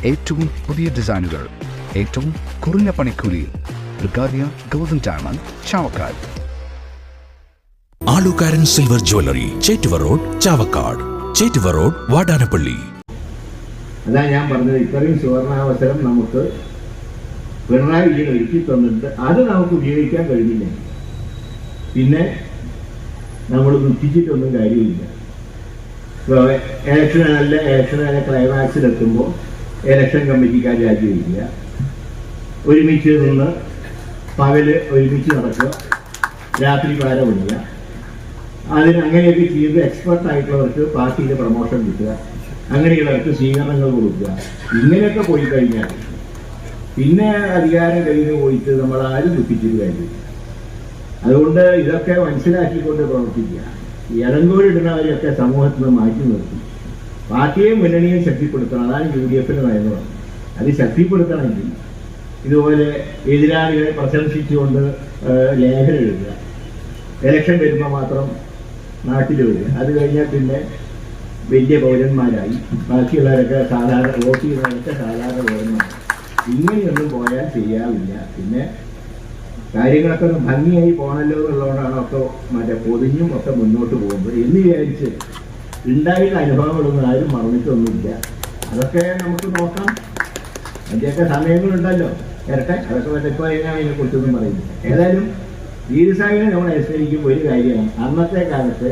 ഏറ്റവും പുതിയ ഡിസൈനുകൾ ഏറ്റവും കുറഞ്ഞ പണിക്കൂലിയിൽ. ബ്രിഗാദിയ golden diamond, Chavakkad. Alukkaran silver jewellery, Chettuva road, Chavakkad. Chettuva road, Vadanappally. അതാ ഞാൻ പറഞ്ഞത്, ഇത്രയും സുവർണാവസരം നമുക്ക് പിണറായി വിജയൻ ഒരുക്കി തന്നിട്ട് അത് നമുക്ക് ഉപയോഗിക്കാൻ കഴിഞ്ഞില്ല. പിന്നെ നമ്മൾ ദുഃഖിച്ചിട്ടൊന്നും കാര്യമില്ല. ഇപ്പോൾ ഇലക്ഷന് ക്ലൈമാക്സിലെത്തുമ്പോൾ ഇലക്ഷൻ കമ്മിറ്റിക്കാർ രാജിവെക്കുക, ഒരുമിച്ച് നിന്ന് പകല് ഒരുമിച്ച് നടക്കുക, രാത്രി പാര വിടുക, അങ്ങനെയൊക്കെ ചെയ്ത് എക്സ്പെർട്ടായിട്ടുള്ളവർക്ക് പാർട്ടിയിൽ പ്രമോഷൻ കിട്ടുക, അങ്ങനെയുള്ളവർക്ക് സ്വീകരണങ്ങൾ കൊടുക്കുക. ഇങ്ങനെയൊക്കെ പോയി കഴിഞ്ഞാൽ പിന്നെ അധികാരം കയ്യിൽ പോയിട്ട് നമ്മൾ ആരും ദുഃഖിച്ചിട്ട് കാര്യമില്ല. അതുകൊണ്ട് ഇതൊക്കെ മനസ്സിലാക്കിക്കൊണ്ട് പ്രവർത്തിക്കുക. ഇടങ്കോലിടുന്നവരെയൊക്കെ സമൂഹത്തിൽ നിന്ന് മാറ്റി നിർത്തി പാർട്ടിയെയും മുന്നണിയും ശക്തിപ്പെടുത്തണം. അതാണ് UDF നയം പറഞ്ഞത്. അത് ശക്തിപ്പെടുത്തണമെങ്കിൽ ഇതുപോലെ എതിരാളികളെ പ്രശംസിച്ചുകൊണ്ട് ലേഖനം എഴുതുക, ഇലക്ഷൻ വരുമ്പോൾ മാത്രം നാട്ടിൽ വരിക, അത് കഴിഞ്ഞാൽ പിന്നെ വലിയ പൗരന്മാരായി, ബാക്കിയുള്ളവരൊക്കെ സാധാരണ വോട്ട് ചെയ്യുന്നവരൊക്കെ സാധാരണ പൗരന്മാരായി. ഇങ്ങനെയൊന്നും പോയാൽ ശരിയാവില്ല. പിന്നെ കാര്യങ്ങളൊക്കെ ഒന്ന് ഭംഗിയായി പോകണല്ലോ എന്നുള്ളതുകൊണ്ടാണ് ഒക്കെ പൊതിഞ്ഞും ഒക്കെ മുന്നോട്ട് പോകുന്നത് എന്ന് വിചാരിച്ച് ഉണ്ടായിരുന്ന അനുഭവങ്ങളൊന്നും ആരും മറന്നിട്ടൊന്നുമില്ല. അതൊക്കെ നമുക്ക് നോക്കാം. അതിൻ്റെയൊക്കെ സമയങ്ങളുണ്ടല്ലോ, വരട്ടെ. അതൊക്കെ ഇപ്പോൾ ഞാൻ അതിനെക്കുറിച്ചൊന്നും പറയുന്നില്ല. ഏതായാലും വീരസാഹിബിനെ നമ്മൾ അനുസരിക്കുമ്പോൾ ഒരു കാര്യമാണ്, അന്നത്തെ കാലത്ത്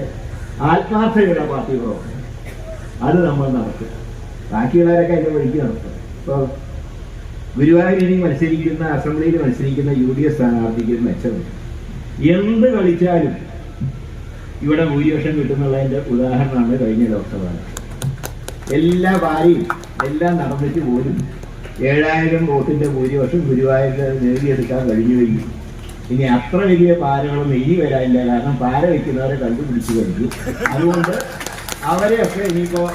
ആത്മാർത്ഥതയുള്ള പാർട്ടി പ്രവർത്തനം അത് നമ്മൾ നടത്തും. ബാക്കിയുള്ളവരൊക്കെ അതിൻ്റെ വഴിക്ക് നടത്തും. ഇപ്പോൾ ഗുരുവായൂരിൽ മത്സരിക്കുന്ന, അസംബ്ലിയിൽ മത്സരിക്കുന്ന UDF സ്ഥാനാർത്ഥിക്ക് മെച്ചമുണ്ട്. എന്ത് കളിച്ചാലും ഇവിടെ ഭൂരിപക്ഷം കിട്ടുന്നുള്ളതിൻ്റെ ഉദാഹരണമാണ് കഴിഞ്ഞ ലോക്സഭ. എല്ലാ ഭാര്യയും എല്ലാം നടന്നിട്ട് പോലും 7000 വോട്ടിൻ്റെ ഭൂരിപക്ഷം ഗുരുവായൂരിൽ നേടിയെടുക്കാൻ കഴിഞ്ഞു കഴിഞ്ഞു. ഇനി അത്ര വലിയ പാരകളൊന്നും ഇനി വരാനില്ല. കാരണം പാര വയ്ക്കുന്നവരെ കണ്ടുപിടിച്ചു കഴിഞ്ഞു. അതുകൊണ്ട് അവരെയൊക്കെ ഇനിയിപ്പോൾ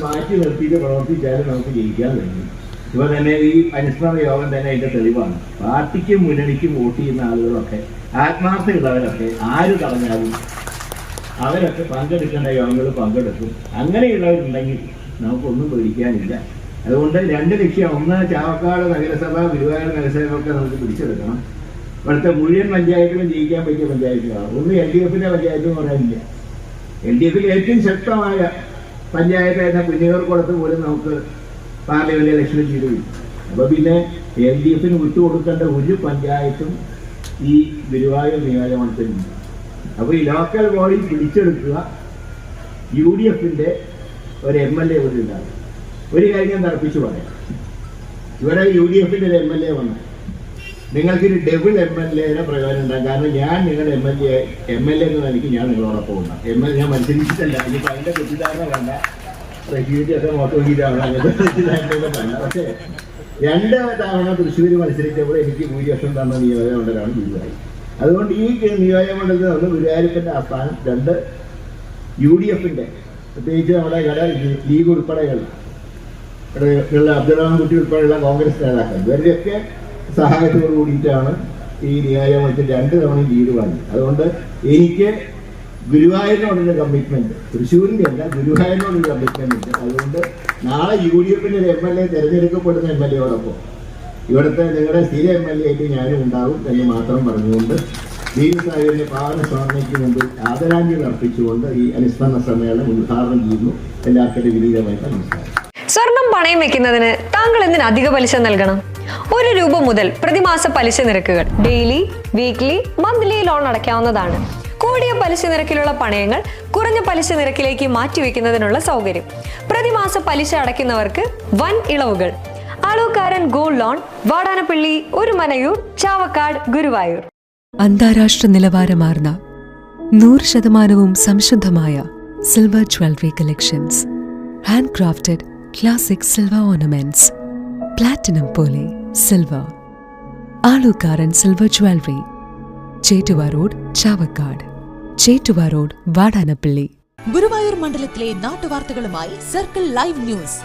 മാറ്റി നിർത്തിയിട്ട് പ്രവർത്തിച്ചാലും നമുക്ക് ജയിക്കാൻ കഴിയും. ഇപ്പോൾ തന്നെ ഈ അനുസ്മരണ യോഗം തന്നെ അതിൻ്റെ തെളിവാണ്. പാർട്ടിക്കും മുന്നണിക്കും വോട്ട് ചെയ്യുന്ന ആളുകളൊക്കെ, ആത്മാർത്ഥമുള്ളവരൊക്കെ ആര് പറഞ്ഞാലും അവരൊക്കെ പങ്കെടുക്കേണ്ട യോഗങ്ങൾ പങ്കെടുക്കും. അങ്ങനെയുള്ളവരുണ്ടെങ്കിൽ നമുക്കൊന്നും പേടിക്കാനില്ല. അതുകൊണ്ട് രണ്ട് ലക്ഷ്യം: ഒന്ന്, ചാവക്കാട് നഗരസഭ, ഗുരുവായൂർ നഗരസഭയൊക്കെ നമുക്ക് പിടിച്ചെടുക്കണം. ഇവിടുത്തെ മുഴുവൻ പഞ്ചായത്തിലും ജയിക്കാൻ പറ്റിയ പഞ്ചായത്തുകളാണ്. ഒന്ന് LDFിൻ്റെ പഞ്ചായത്ത് എന്ന് പറയാനില്ല. LDFിൽ ഏറ്റവും ശക്തമായ പഞ്ചായത്ത് എന്ന കുഞ്ഞിയൂർക്കുളത്ത് പോലും നമുക്ക് പാർലമെന്റ് ഇലക്ഷനിൽ ചെയ്തു. അപ്പോൾ പിന്നെ LDFിന് വിട്ടുകൊടുക്കേണ്ട ഒരു പഞ്ചായത്തും ഈ ഗുരുവായൂർ നിയോജകമണ്ഡലത്തിലുണ്ട്. അപ്പോൾ ഈ ലോക്കൽ ബോഡി പിടിച്ചെടുക്കുക. UDFിൻ്റെ ഒരു MLA ഇവിടെ ഉണ്ടാകും. ഒരു കാര്യം ഞാൻ തർപ്പിച്ചു പറയാം. ഇവിടെ UDFിൻ്റെ ഒരു MLA വന്നാൽ നിങ്ങൾക്കൊരു ഡബിൾ MLA പ്രയോജനം ഉണ്ടാകും. കാരണം ഞാൻ നിങ്ങളുടെ MLA എന്ന് എനിക്ക് ഞാൻ നിങ്ങളോടൊപ്പം ഉണ്ടാകും. ഞാൻ മത്സരിച്ചിട്ടല്ല. ഇനിയിപ്പോൾ അതിൻ്റെ തെറ്റിദ്ധാരണ വേണ്ട. റെഫ്യൂജിയൊക്കെ വോട്ട് നോക്കിയിട്ടാണ് അങ്ങനത്തെ തെറ്റിദ്ധാരണയൊക്കെ വേണ്ട. പക്ഷേ 2 തവണ തൃശ്ശൂർ മത്സരിച്ചപ്പോൾ എനിക്ക് ഭൂരിപക്ഷം തന്ന നിയോജകമണ്ഡലമാണ് ഗുരുവായൂർ. അതുകൊണ്ട് ഈ നിയോജകമണ്ഡലത്തിൽ ഒന്ന് ഗുരുവായൂരപ്പൻ്റെ ആസ്ഥാനം, 2 UDFിൻ്റെ, പ്രത്യേകിച്ച് നമ്മുടെ ലീഗ് ഉൾപ്പെടെയുള്ള അബ്ദുറഹ്മാൻ കുട്ടി ഉൾപ്പെടെയുള്ള കോൺഗ്രസ് നേതാക്കൾ, ഇവരുടെയൊക്കെ സഹായത്തോടു കൂടിയിട്ടാണ് ഈ നിയോജകമണ്ഡലത്തിൽ 2 തവണ ലീഡ് വാങ്ങി. അതുകൊണ്ട് എനിക്ക് ഗുരുവായൂരിനോടൊരു കമ്മിറ്റ്മെൻറ്റ്, തൃശ്ശൂരിൻ്റെ അല്ല, ഗുരുവായൂരിനോടൊരു കമ്മിറ്റ്മെൻറ്റ് ഉണ്ട്. അതുകൊണ്ട് നാളെ UDFിൻ്റെ ഒരു MLA തിരഞ്ഞെടുക്കപ്പെടുന്ന MLAയോടൊപ്പം ഇവിടുത്തെ നിങ്ങളുടെ സ്ഥിര MLA ആയിട്ട് ഞാനും ഉണ്ടാകും എന്ന് മാത്രം പറഞ്ഞുകൊണ്ട് വീരസാഹിബിൻ്റെ പാവന സ്മരണയ്ക്ക് മുമ്പ് ആദരാഞ്ജലി അർപ്പിച്ചുകൊണ്ട് ഈ അനുസ്മരണ സമ്മേളനം ഉദ്ഘാടനം ചെയ്യുന്നു. എല്ലാവർക്കും വിനീതമായിട്ട് നമസ്കാരം. സ്വർണം പണയം വെക്കുന്നതിന് താങ്കൾ എന്തിന് അധിക പലിശ നൽകണം? 1 രൂപ മുതൽ പ്രതിമാസ പലിശ നിരക്കുകൾ ഡെയിലി, വീക്ക്ലി, മന്ത്ലി ലോൺ അടയ്ക്കാവുന്നതാണ്. കൂടിയ പലിശ നിരക്കിലുള്ള പണയങ്ങൾ കുറഞ്ഞ പലിശ നിരക്കിലേക്ക് മാറ്റിവെക്കുന്നതിനുള്ള സൗകര്യം. പ്രതിമാസ പലിശ അടയ്ക്കുന്നവർക്ക് വൻ ഇളവുകൾ. Alukkaran gold loan, Vadanappally, Orumanayur, Chavakkad, Guruvayur. അന്താരാഷ്ട്ര നിലവാരമാർന്ന 100% സംശുദ്ധമായ silver jewellery collections. Hand crafted classic silver ornaments. Platinum പോലെ silver. Alukkaran silver jewellery, Chettuva road, Chavakkad. Chettuva road, Vadanappally. Guruvayur മണ്ഡലത്തിലെ നാട്ടുവാർത്തകളുമായി സർക്കിൾ ലൈവ് ന്യൂസ്.